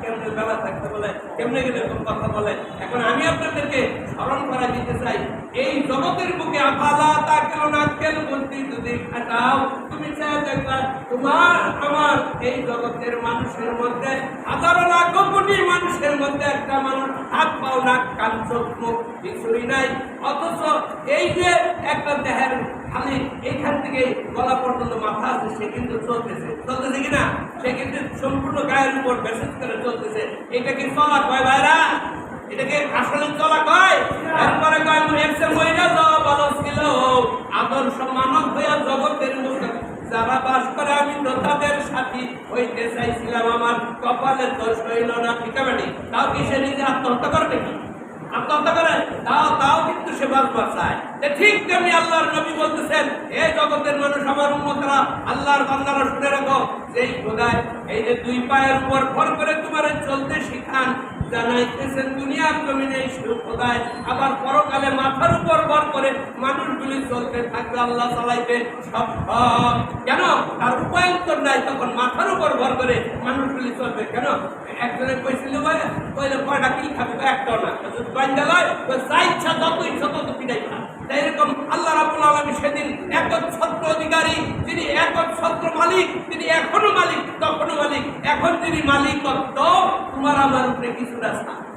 কেমনে বেলা থাকতে বলে, কেমনে গেলে এরকম কথা বলে। এখন আমি আপনাদেরকে স্মরণ করা দিতে চাই, এই জগতের বুকে আফালা তাকেও নাকেল বলতে যদি খাটাও, তুমি চাই দেখবা তোমার আমার এই জগতের মানুষের মধ্যে হাজারো লাখ কোটি মানুষের মধ্যে একটা মানুষ হাত পাও নাক কান চোখ মুখ কিছুই নাই, অথচ এই যে একটা দেহের খালি এইখান থেকে গলা পর্যন্ত মাথা আছে, সে কিন্তু চলতেছে কিনা? সে কিন্তু সম্পূর্ণ গায়ের উপর বেসেজ করে চলতেছে। এটা কি চলা কয় ভাইরা? এটাকে আসলে চলা কয়? এরপরে কয় এসে মহিলা যাওয়া ভালো ছিল, আদর্শ মানব হইয়া জগতের মুখে যারা বাস করে আমি তো তাদের সাথী হইতে চাইছিলাম, আমার কপালের দোষ হইল না। ঠিক আছে, তাও কি সে নিজে আত্মহত্যা করবে কি? আত্মহত্যা করে, তাও কিন্তু সে বাঁচবার চায়। ঠিক তেমনি আল্লাহর নবী বলতেছেন, এ জগতের মানুষ, আমার উম্মতরা, আল্লাহর বান্দারা শুনে রাখো, যেই খোদায় এই যে দুই পায়ের উপর ভর করে তোমার চলতে শিখান, জানাইতেছেন দুনিয়ার জমিনে খোদায় আবার পরকালে মাথার উপর ভর করে মানুষগুলি চলতে থাকবে, আল্লাহ চালাইবে সব। কেন? তার উপায়ন্তর নাই, তখন মাথার উপর ভর করে মানুষগুলি চলবে। কেন? একজনে কইছিল কইলে কয়টা কি খাবে, একটাও না, যা ইচ্ছা যত ইচ্ছা তত পিটাই খা। তাই এরকম আল্লাহ রাব্বুল আলামিন সেদিন একচ্ছত্র অধিকারী, যিনি একচ্ছত্র মালিক, তিনি এখনো মালিক, তখনও মালিক। এখন যিনি মালিকত্ব তোমার আমার উপরে কিছুটা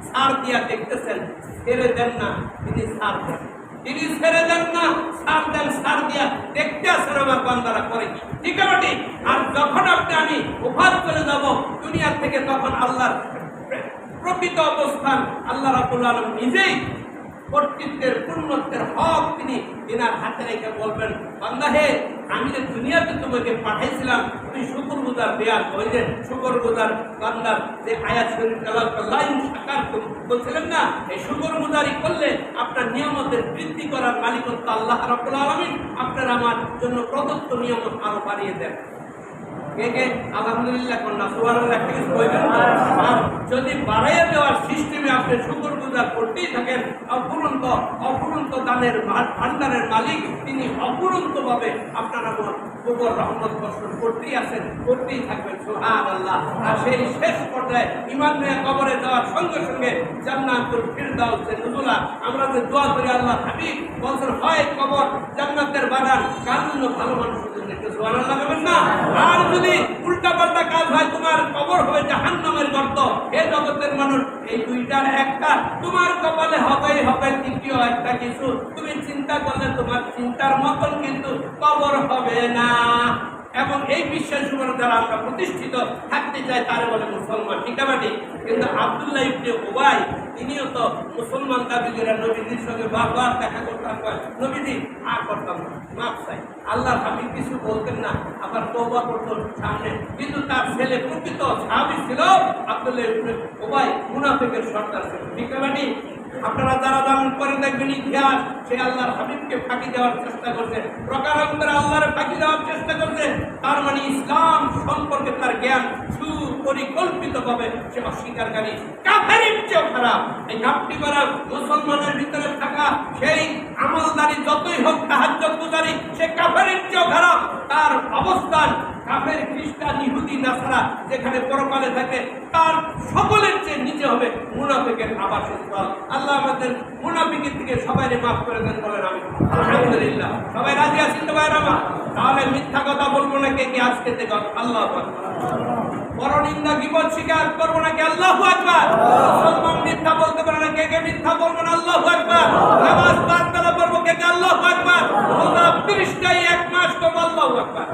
ছাড় দিয়া দেখতেছেন, ছেড়ে দেন না, তিনি ছাড় দেন, তিনি ছেড়ে দেন না, ছাড় দেন, ছাড় দিয়া দেখতে আসেন আমার বান্দারা করে কি। ঠিক আছে? আর যখন আমি ওফাত চলে যাব দুনিয়া থেকে, তখন আল্লাহর প্রকৃত অবস্থান আল্লাহ রাব্বুল আলামিন নিজেই কর্তৃত্বের পূর্ণত্বের হক তিনি এনার হাতে রেখে বলবেন, বান্দা হে, আমি যে দুনিয়াতে তোমাকে পাঠাইছিলাম, তুমি শুকরগুজার বেয়ার, ওই যে শুকরগুজার বান্দার যে আয়াত শরীফ কালাম সাকার বলছিলেন না, এই শুকরগুজারি করলে আপনার নিয়ামতের বৃদ্ধি করার মালিকত্ব আল্লাহ রাব্বুল আলামিন আপনার আমার জন্য প্রদত্ত নিয়ামত আরো বাড়িয়ে দেন। কে আলহামদুলিল্লাহ কন্যা সুবহানাল্লাহ একটা কিছু বলবেন না। আর যদি বাড়াইয়া দেওয়ার সিস্টেমে আপনি শুকরগুজার করতেই থাকেন, অফুরন্ত দানের ভান্ডারের মালিক তিনি অফুরন্তভাবে আপনার উপর রহমত বর্ষণ করতেই আছেন, করতেই থাকবেন। সুবহানাল্লাহ। আর সেই শেষ পর্যায়ে ঈমান নিয়ে কবরে যাওয়ার সঙ্গে সঙ্গে জান্নাতুল ফিরদাউসে নুজুলা আমরা যে দোয়া করি, আল্লাহ হাবিব বলছেন, হয় কবর জান্নাতের বাগান, কার জন্য? ভালো মানুষের জন্য। সুবহানাল্লাহ বলবেন না? আর যদি উল্টা পাল্টা কাজ হয়, তোমার কবর হবে জাহান্নামের গর্ত। হে জগতের মানুষ, এই দুইটার একটা তোমার কপালে হবেই হবে, তৃতীয় একটা কিছু তুমি চিন্তা করলে তোমার চিন্তার মতন কিন্তু কবর হবে না। এবং এই বিশ্বাস উপরে যারা আমরা প্রতিষ্ঠিত থাকতে চাই, তারা বলে মুসলমান। ঠিক আছে? কিন্তু আব্দুল্লাহ ইবনে উবাই তিনিও তো মুসলমান দাবি করে নবীজির সঙ্গে বারবার দেখা করতাম, নবীজি আর করতাম না, মাফ চাই। আল্লাহ হাবিব কিছু বলতেন না, আবার তওবা করতেন সামনে। কিন্তু তার ছেলে প্রকৃত সাহাবী ছিল আব্দুল্লাহ ইবনে উবাই, মুনাফিকের সর্দার ছিল। ঠিক আছে? আপনারা যারা জানেন করে দেখবেন ইতিহাস, সে আল্লাহর হাবিবকে ফাঁকি দেওয়ার চেষ্টা করছে, প্রকারান্তরে আল্লাহর ফাঁকি দেওয়ার চেষ্টা করছে। তার মানে ইসলাম সম্পর্কে তার জ্ঞান সুপরিকল্পিতভাবে সে অস্বীকারী, কাফেরের চেয়েও খারাপ। এই কাফটি করা মুসলমানের ভিতরে থাকা সেই আমলদারি যতই হোক তাহাজ্জুদ গুজারি, সে কাফেরের চেয়েও খারাপ। তার অবস্থান কাফের, খ্রিস্টান, ইহুদি, নাসারা যেখানে পরকালে থাকে, তার সকলের চেয়ে নিচে হবে মুনাফিকের আবাসস্থল। আল্লাহ আমাদের মুনাফিকের থেকে সবাইকে মাফ করে দেন, বলেন আমি আলহামদুলিল্লাহ। সবাই রাজি আছেন তো ভাইরা আমার? তাহলে মিথ্যা কথা বলবো না কে কে আজকে থেকে? আল্লাহু আকবার। পরনিন্দা গীবত স্বীকার করবো না কে? আল্লাহু আকবার। মুসলমান মিথ্যা বলতে পারে না কে কে? মিথ্যা বলবো না, আল্লাহু আকবার। নামাজ পাঁচ বেলা পড়বো কে কে? আল্লাহু আকবার। রোজা 30টাই এক মাস করবো, আল্লাহু আকবার।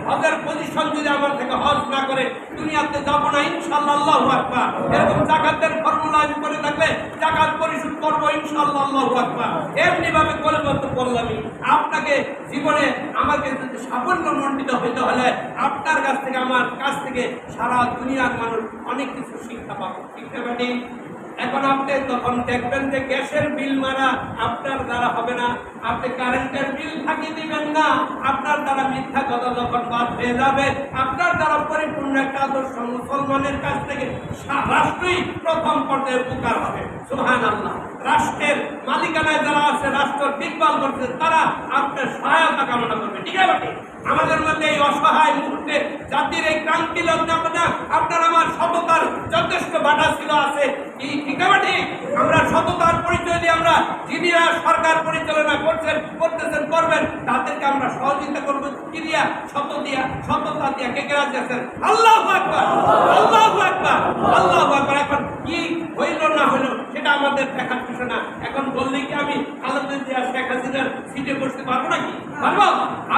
হজের পজিশন যদি আমার থেকে হজ না করে দুনিয়াতে যাবো না, ইনশাআল্লাহ, আল্লাহু আকবার। এরকম জাকাতের ফর্মুলা আমি করে থাকলে জাকাত পরিশোধ করবো, ইনশাআল্লাহ, আল্লাহু আকবার। এমনি ভাবে কলেবত বললামই। আপনাকে জীবনে আমাকে যদি সাফল্য মণ্ডিত হইতে হলে আপনার কাছ থেকে, আমার কাছ থেকে সারা দুনিয়ার মানুষ অনেক কিছু শিক্ষা পাবে। ঠিক আছে? এখন আপনি তখন দেখবেন যে গ্যাসের বিল মারা আপনার দ্বারা হবে না, আপনি কারেন্টের বিল ফাঁকি দিবেন না, আপনার দ্বারা মিথ্যা কথা যখন বাদ হয়ে যাবে, আপনার দ্বারা পরিপূর্ণ একটা আদর্শ মুসলমানের কাছ থেকে রাষ্ট্রই প্রথম পর্যায়ে উপকার হবে। সুবহানাল্লাহ। রাষ্ট্রের মালিকানায় যারা আছে, রাষ্ট্র দেখভাল করছে, তারা আপনার সহায়তা কামনা করবে। ঠিক আছে? আমাদের মধ্যে এই অসহায় মুহূর্তে জাতির এই ক্রান্তি লগ্নে আপনার আমার সততার যথেষ্ট বাধা ছিল, আছে। ঠিক আছে? আমরা সততার পরিচয় দিয়ে আমরা যিনিরা সরকার পরিচালনা করতেছেন, করবেন, তাদেরকে আমরা সহযোগিতা করবো কি দিয়া? সততা দিয়া। কে কে রাজি আছেন? আল্লাহু আকবার, আল্লাহু আকবার, আল্লাহু আকবার। এখন কি হইল না হইল সেটা আমাদের দেখার বিষয় না। এখন বললে কি আমি খালেদা জিয়া, শেখ হাসিনার সিটে বসতে পারবো নাকি? পারবো?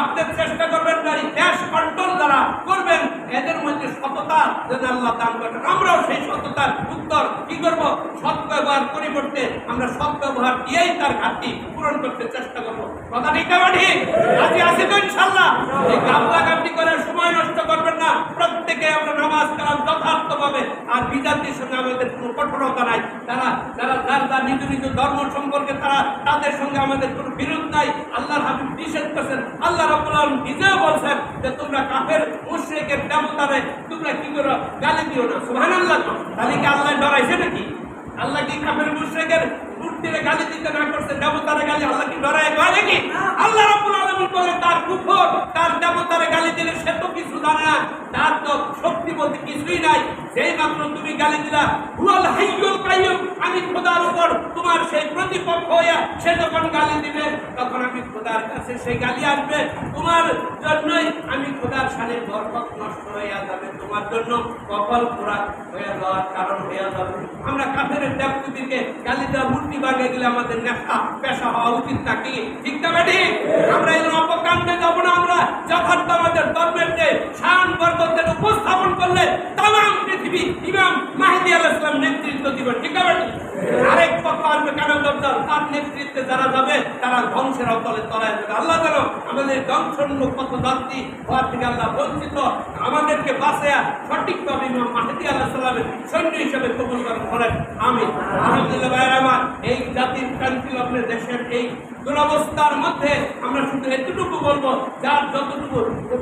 আপনার চেষ্টা করবেন গাড়ি ক্যাশ কন্ট্রোল যারা করবেন, এদের মধ্যে সততা যেন আল্লাহ দান করেন। আমরাও সেই সততার উত্তর কি করব? সৎ ব্যবহার পরিবর্তে আমরা সৎ ব্যবহার দিয়েই তার ঘাটতি পূরণ করতে চেষ্টা করবো। কথা ঠিক না ঠিক? রাজি আছি তো ইনশাআল্লাহ? এই গামলাগামটি করে সময় নষ্ট করবেন না। প্রত্যেকে আমরা নামাজ কালাম যথার্থভাবে, আর বিজাতির সঙ্গে আমাদের কোনো কঠোরতা নাই। যারা নিজ জড়িত ধর্ম সম্পর্কে তাদের সঙ্গে আমাদের কোনো বিরোধ নাই। আল্লাহর হাবিব নিষেধ করছেন, আল্লাহ রাব্বুল আলামিন নিজেও বলছেন যে তোমরা কাফের মুশরিকের দেবতারে তোমরা কি করো, গালি দিও না। সুবহানাল্লাহ। তাহলে কি আল্লাহ ডরাইছে নাকি? আল্লাহ কি কাফের মুশরিকের মূর্তিরে গালি দিতে না করছে, দেবতারে গালি আল্লাহ কি ডরায় কয় নাকি? আল্লাহ রাব্বুল আলামিন বলে তার কুফর, তার দেবতারে গালি দিলে সে তো কিছু জানে না, তার তো শক্তি বলতে কিছুই নাই। যেই মাত্র তুমি গালি দিলা হুয়াল হাইয়ুল কাইয়ুম, আমি খোদার উপর তোমার সেই প্রতিপক্ষ হইয়া সে যখন গালি দিবে তখন আমি খোদার কাছে সেই গালি আসবে, তোমার জন্যই আমি খোদার শানের বরকত নষ্ট হইয়া যাবে, তোমার জন্য কপাল পোড়া হয়ে যাওয়ার কারণ হইয়া যাবে। আমরা কাফের দেবতাদেরকে গালি দেওয়া মূর্তি বানিয়ে দিলে আমাদের নেশা পেশা হওয়া উচিত নাকি? ঠিক না ঠিক? আমরা এই অপকাণ্ডে যাব না। আমরা যথার্থ আমাদের ধর্মের যে শান বরকতের উপস্থাপন করলে তামাম পৃথিবী ইমাম মাহদী আলাইহিস সালাম নেতৃত্ব দিবেন। ঠিক না? আরেক পক্ষ আসবে কানাল দরজাল, তার নেতৃত্বে যারা যাবে তারা ধ্বংসের অতলে তলায় যাবে। আল্লাহ যেন আমাদের ধ্বংসোন্মুখ পথযাত্রী হওয়ার থেকে আল্লাহ বঞ্চিত আমাদেরকে বাঁচায়া সঠিকভাবে ইমাম মাহদী আলাইহিস সালামের সৈন্য হিসেবে কবুল করেন। আমিন। আলহামদুলিল্লাহ। ভাইরা আমার, এই জাতির শান্তিলগ্নে দেশের এই দুরবস্থার মধ্যে আমরা শুধু এতটুকু বলবো, যার যতটুকু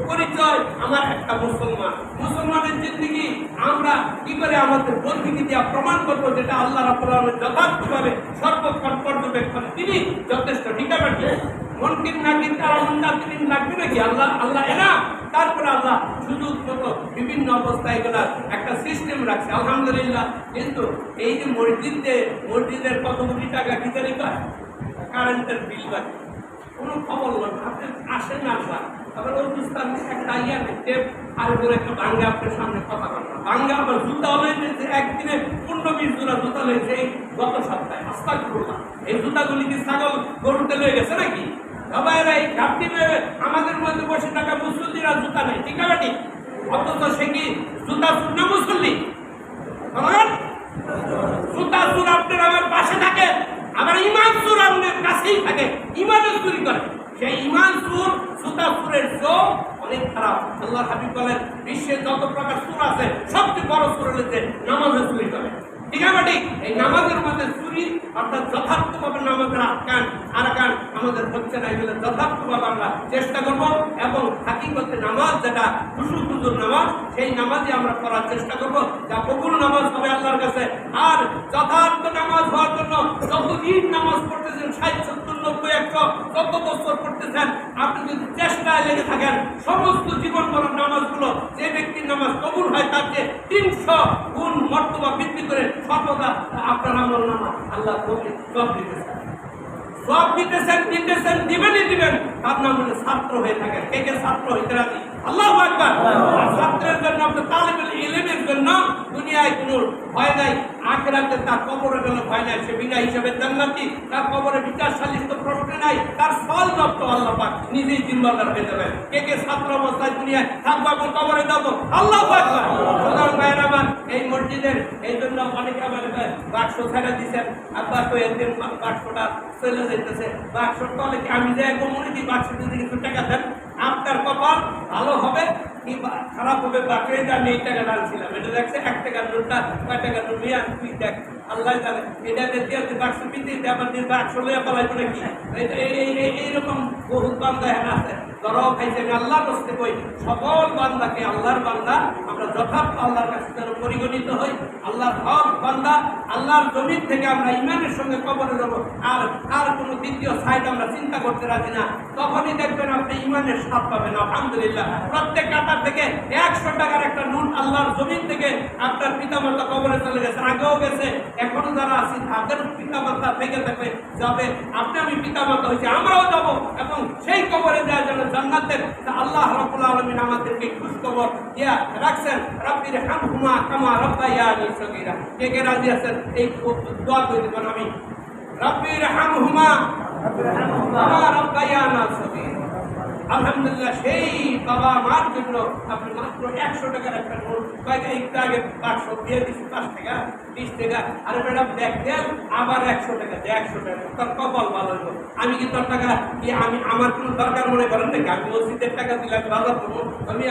পরিচয় আমার একটা মুসলমান, মুসলমানের জিন্দেগি আমরা কি করে আমাদের বন্দীকে দিয়া প্রমাণ করবো যেটা আল্লাহ রাব্বুল আলামিন যথার্থভাবে সর্বক্ষণ পর্যবেক্ষণ তিনি যথেষ্ট। ঠিক আছে? মনকিন নাকিন তারা মুন্নাকিন লাগবে নাকি? আল্লাহ এরা। তারপরে আল্লাহ সুযোগ মতো বিভিন্ন অবস্থায় এগুলা একটা সিস্টেম রাখছে, আলহামদুলিল্লাহ। কিন্তু এই যে মসজিদের কত কোটি টাকা কি জানি পায়, কারেন্টের বিল বাকি কোনো খবর নয়, আপনি আসেন না আসা। আবার ওই বুঝতাম একটা ইয়া টেপ আর উপরে একটা ভাঙ্গা আপনার সামনে কথা বললাম, ভাঙ্গা আবার জুতা হয়েছে একদিনে 15-20 জোড়া জুতা হয়েছে এই গত সপ্তাহে। আস্তাক করলাম, এই জুতাগুলি কি ছাগল গরুতে লয়ে গেছে নাকি? সবাই এই ঘাপটি আমাদের মধ্যে বসে থাকা মুসল্লিরা জুতা নেই। ঠিক আছে? ঠিক। অথচ সে কি জুতা চুর না মুসল্লি? জুতা চুর আপনার আমার পাশে থাকে, আবার ইমান চুর আপনার কাছেই থাকে, ইমানের চুরি করে। সেই ইমান চুর জুতা চুরের চোখ অনেক খারাপ। আল্লাহ হাবিব বলেন বিশ্বের যত প্রকার চুর আছে সবচেয়ে বড় চুর হচ্ছে নামাজের চুরি করে। ঠিক আছে? ঠিক। এই নামাজের মধ্যে চুরি অর্থাৎ যথার্থভাবে নামাজের আরকান আমাদের হচ্ছে না, এগুলো যথার্থভাবে আমরা চেষ্টা করবো এবং হাকিকতে নামাজ যেটা খুশুর নামাজ, সেই নামাজই আমরা করার চেষ্টা করবো, যা কবুল নামাজ হবে আল্লাহর কাছে। আর যথার্থ নামাজ হওয়ার জন্য যতদিন নামাজ পড়তেছেন 60, 70, 90, 100 যত বছর পড়তেছেন, আপনি যদি চেষ্টায় লেগে থাকেন সমস্ত জীবন ভর নামাজগুলো যে ব্যক্তির নামাজ কবুল হয় তাকে 300 গুণ মর্তবা বৃদ্ধি করে সর্বদা আপনার আমল নামা আল্লাহ সব দিতেছেন, দিবেন। তার নাম হলে ছাত্র হয়ে থাকেন। কে ছাত্র হইতে রাজি? আল্লাহু আকবার। ছাত্রের জন্য আপনার তালিবুল ইলমের জন্য দুনিয়ায় কোনো ভয় নাই, আখিরাতে তার কবরে গেলে ভয় নাই, সে বিনা হিসাবে জান্নাতি, তার কবরে বিচার সালিশ তো প্রশ্ন নাই, তার ফল রপ্ত আল্লাহ পাক নিজেই জিম্মাদার হয়ে যাবেন। কে ছাত্র অবস্থায় দুনিয়ায় থাকবো এবং কবরে যাবো? আল্লাহু আকবার। সুতরাং ভাইয়ের আমার, এই মসজিদের এই জন্য অনেকে আমার বাক্স ছেড়ে দিচ্ছেন, আব্বা তো একদিন বাক্সটা চলে যাইতেছে, বাক্সর তলে কি আমি যে কমুনি দিই, বাক্স যদি কিছু টাকা দেন আপনার কপাল ভালো হবে কি খারাপ হবে। বাক্সে আমি এই টাকা ডালছিলাম, এটা দেখছে 1 টাকার নোটটা, 5 টাকার নোট নিয়ে তুই দেখ, আল্লাহ জানে এটা দেখতে বাক্স পিতে আবার বাক্স লইয়া পালাই করে কি এইরকম বহু বান্দা আছে। ধরাও খাইছে আল্লাহ বসতে কই সকল বান্দাকে আল্লাহর বান্দা আমরা যথার্থ আল্লাহর কাছে যেন পরিগণিত হই, আল্লাহর হক বান্দা, আল্লাহর জমিন থেকে আমরা ইমানের সঙ্গে কবরে যাব। আর কোনো দ্বিতীয় সাইড আমরা চিন্তা করতে রাজি না, তখনই দেখবেন আপনি ইমানের স্বাদ পাবেন। আলহামদুলিল্লাহ। প্রত্যেক কাতার থেকে 100 টাকার একটা নোট আল্লাহর জমিন থেকে আপনার পিতামাতা কবরে চলে গেছে, আগেও গেছে, এখনো যারা আছি তাদের পিতামাতা থেকে থাকবে যাবে। আমি পিতামাতা হয়েছি, আমরাও যাব এবং সেই কবরে দেওয়ার জন্য জান্নাতের আল্লাহ রাব্বুল আলামিন আমাদেরকে খুশখবর দিয়া রাখছেন। রাব্বির হামহুমা কামা রাব্বায়ানি সগীরা। কে রাজি আছেন এই দোয়া করে দেবেন? আমি রাব্বির হামহুমা কামা রাব্বায়ানা সগীরা। আলহামদুলিল্লাহ। সেই বাবা মার জন্য আপনি মাত্র 100 টাকার একটা নোট একটু আগে 500 দিয়ে দিচ্ছি, 5 টাকা 20 টাকা, আরে ম্যাডাম দেখ দেন আবার 100 টাকা, 100 টাকা, তার কপাল ভালো হইব। আমি কি তোর টাকা কি আমি আমার কোনো দরকার মনে করেন নাকি? আমি মসজিদের টাকা দিলাম বাজার করবো, আমি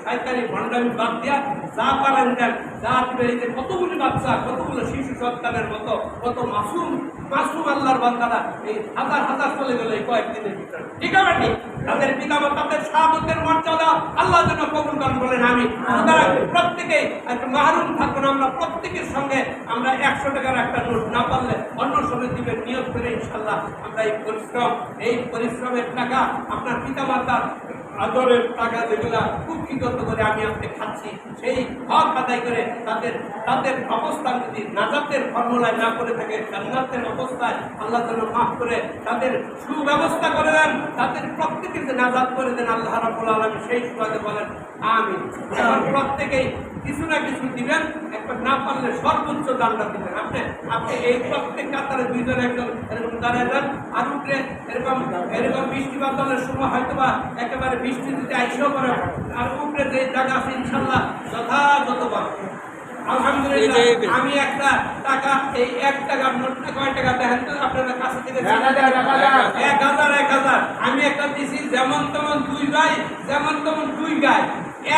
সরকারি ভণ্ডামি বাদ দিয়া যা পারেন দেন, যা দিবেন। কতগুলি বাচ্চা, কতগুলো শিশু সন্তানের মতো, কত মাসুম মাসুম আল্লাহর বান্দারা এই হাজার হাজার চলে গেল এই কয়েকদিনের ভিতরে, ঠিক আছে ঠিক? তাদের পিতামাতাদের শাহাদাতের মর্যাদা আল্লাহ যেন কবুল করেন বলেন আমি। সুতরাং প্রত্যেকেই একটা মাহরুম থাকবো না, আমরা প্রত্যেকের সঙ্গে আমরা 100 টাকার একটা নোট না পারলে অন্য সময় দিবেন নিয়োগ করে ইনশাল্লাহ আমরা এই পরিশ্রমের টাকা আপনার পিতামাতার আদরের টাকা যেগুলা কুক্ষিগত করে আমি আপনি খাচ্ছি সেই হক আদায় করে তাদের অবস্থান যদি নাজাতের ফর্মুলায় না করে থাকে, জান্নাতের অবস্থায় আল্লাহ যেন মাফ করে তাদের সুব্যবস্থা করে দেন, তাদের প্রত্যেকের যে নাজাত করে দেন আল্লাহ রাব্বুল আলামিন সেই সুবাদে বলেন আমিন। এখন প্রত্যেকেই কিছু না কিছু দিবেন, একবার না পারলে সর্বোচ্চ দানটা দিবেন। আপনি এই প্রত্যেক কাতারে দুইজন একজন এরকম দাঁড়িয়ে যান, আর উপরে এরকম বৃষ্টিপাত হলের সময় হয়তো বা একেবারে বৃষ্টি দিতে আইসেও পারে, আর উপরে যে জায়গা আছে ইনশাল্লাহ যথাযথ পাবে। আলহামদুলিল্লাহ আমি একটা টাকা এই 1 টাকার নোটটা কয় টাকা দেখেন তো আপনাদের কাছে থেকে 1000 আমি একটা দিছি যেমন তেমন 2 ভাই যেমন তেমন 2 গাই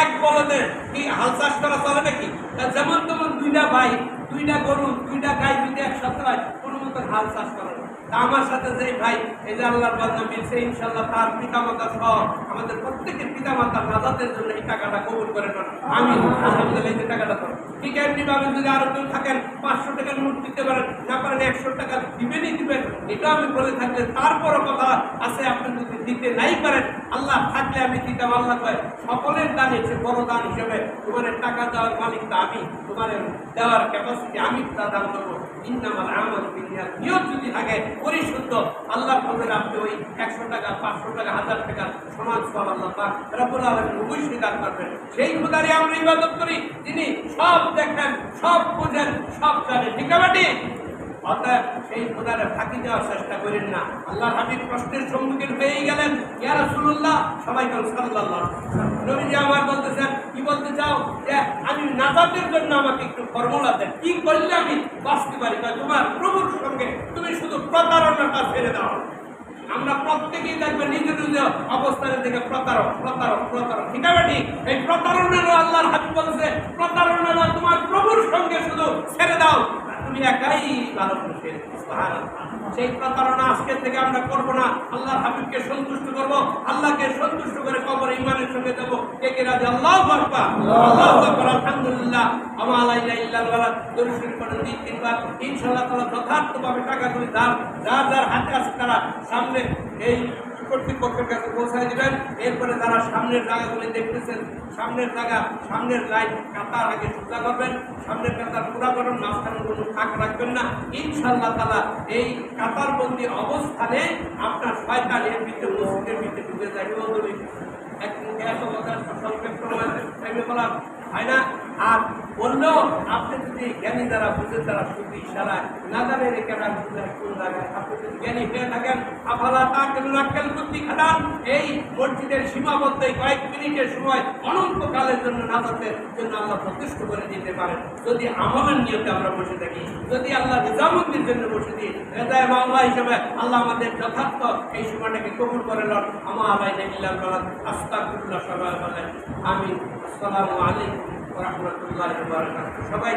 এক বলদে কি হাল চাষ করা চলে নাকি? যেমন তেমন 2টা ভাই 2টা গরু 2টা গাই যদি একসাথে হয় কোনো মতো হাল চাষ করে না। আমার সাথে যে ভাই এই যে আল্লাহর বান্দা মিলছে ইনশাআল্লাহ তার পিতামাতা সহ আমাদের প্রত্যেকের পিতামাতার নাজাতের জন্য এই টাকাটা কবুল করে নেন আমি। আলহামদুলিল্লাহ এই টাকাটা তো ঠিক এমনিভাবে যদি আরো কেউ থাকেন 500 টাকার নোট দিতে পারেন, না পারেন 100 টাকা দিবেনই দিবেন, এটা আমি বলে থাকলে তারপরও কথা আছে আপনি যদি দিতে নাই পারেন আল্লাহ থাকলে আমি দিতাম। আল্লাহ কয় সকলের দান হচ্ছে বড় দান হিসেবে তোমার টাকা দেওয়ার মালিক তা আমি, তোমার দেওয়ার ক্যাপাসিটি আমি তা দান করবো। ইন্নামাল আমালু বিন্নিয়াত, নিয়ত যদি থাকে পরিশুদ্ধ আল্লাহর ফজলে আপনি ওই 100 টাকা 500 টাকা 1000 টাকা সমান সওয়াব আল্লাহ পাক রব্বুল আলামিন অবশ্যই দান করবেন। সেই খোদারই আমরা ইবাদত করি, তিনি সব দেখেন, সব বুঝেন, সব জানেন, ঠিক আছে? অতএব সেই খোদারে ফাঁকি দেওয়ার চেষ্টা করেন না। আল্লাহর হাবিব প্রশ্নের সম্মুখীন হয়েই গেলেন, ইয়া রাসূলুল্লাহ সবাই বলেন সাল্লাল্লাহু আলাইহি ওয়াসাল্লাম, নবীজি আমার বলতেছেন কি বলতে চাও যে আমি নাজাতের জন্য আমাকে একটু ফর্মুলা দেন, কি করলে আমি বাঁচতে পারি? তোমার প্রভুর সঙ্গে তুমি শুধু প্রতারণাটা ছেড়ে দাও। আমরা প্রত্যেকেই দেখবেন নিজ নিজ অবস্থানের দিকে প্রতারক, ঠিক আছে ঠিক? এই প্রতারণার আল্লাহর হাবিব বলছে প্রতারণা তোমার প্রভুর সঙ্গে শুধু ছেড়ে দাও, তুমি একাই ভালো করবে। সেই প্রতারণা আজকে থেকে আমরা করবো না, আল্লাহর হাবিবকে সন্তুষ্ট করবো, আল্লাহকে সন্তুষ্ট করে কবরে ইমানের সঙ্গে দেবো। কে কে রাজি? আল্লাহু আকবার, আল্লাহু আকবার, আলহামদুলিল্লাহ, আমা লা ইলাহা ইল্লাল্লাহ, দরুদ শরীফ পড়েন 2-3 বার ইনশাআল্লাহ তাআলা যথার্থভাবে টাকাগুলি যার হাতে আছে তারা সামনে এই কর্তৃপক্ষের কাছে পৌঁছায় দিবেন। এরপরে যারা সামনের জায়গাগুলি দেখতেছেন, সামনের লাইন কাতার আগে সোজা করবেন, সামনের কাতার পুরা করুন, মাঝখানে কোনো ফাঁক রাখবেন না। ইনশাআল্লাহ তাআলা এই কাতারবন্দি অবস্থানে আপনার শয়তান এর ভিতরে মসজিদের ভিতরে ঢুকে যায়। এক মুখে এত কথা সংক্ষেপ বলা হয় না। আর বললেও আপনি যদি জ্ঞানী দ্বারা বুঝে দ্বারা শুধু ইশারায় না জানেন রেখে কোন জায়গায় আপনি যদি জ্ঞানী হয়ে থাকেন আফালা তাকিলুন, আক্কেল বুদ্ধি খাটান। এই মসজিদের সীমাবদ্ধ কয়েক মিনিটের সময় অনন্তকালের জন্য নাজাতের জন্য আল্লাহ প্রতিষ্ঠ করে দিতে পারেন যদি আমলের নিয়তে আমরা বসে থাকি, যদি আল্লাহ নিজামুদ্দিনের জন্য বসে দিই রেজায়ে মাওলা হিসেবে আল্লাহ আমাদের যথার্থ এই সময়টাকে কবুল করে লন। আমা আলাইনা ইল্লাল বালাগ, আস্তাগফিরুল্লাহ, সবাই বলেন আমিন। আসসালামু আলাইকুম ওয়া রাহমাতুল্লাহি ওয়া বারাকাতুহু। সবাই